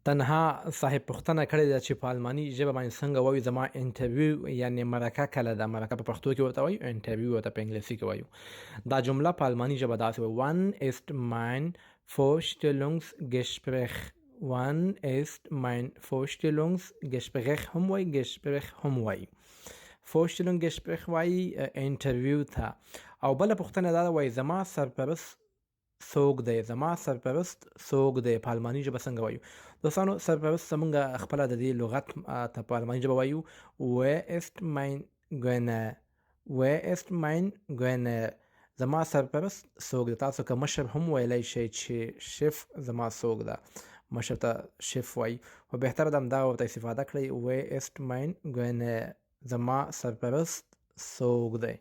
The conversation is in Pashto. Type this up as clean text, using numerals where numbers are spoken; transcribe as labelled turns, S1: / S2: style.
S1: تنها صاحب پوښتنه کړې ده چې په الماني ژبه باندې څنګه وایو زما انټرویو یعنی مرکه کله ده. مرکه په پښتو کې ورته وایو، انټرویو ورته په انګلیسي کې وایو. دا جمله په الماني ژبه داسې وایي: Wann ist mein Vorstellungsgespräch. Wann ist mein Vorstellungsgespräch هم وایي، Gespräch هم وایي. Vorstellungsgespräch وایي انټرویو ته. او بله پوښتنه دا ده وایي زما سرپرست څوک دی، زما سرپرست څوک دی په الماني ژبه څنګه وایو؟ دوستانو سرپرست زمونږ خپله د دې لغت ته په الماني ژبه وایو Wer ist mein Gönner. Wer ist mein Gönner. زما سرپرست څوک دی. تاسو که مشر هم ویلی شئ چې شیف زما څوک ده، مشر ته شیف وایي، خو بهتره ده همدغه ورته استفاده کړئ Wer ist mein Gönner. زما سرپرست څوک دی.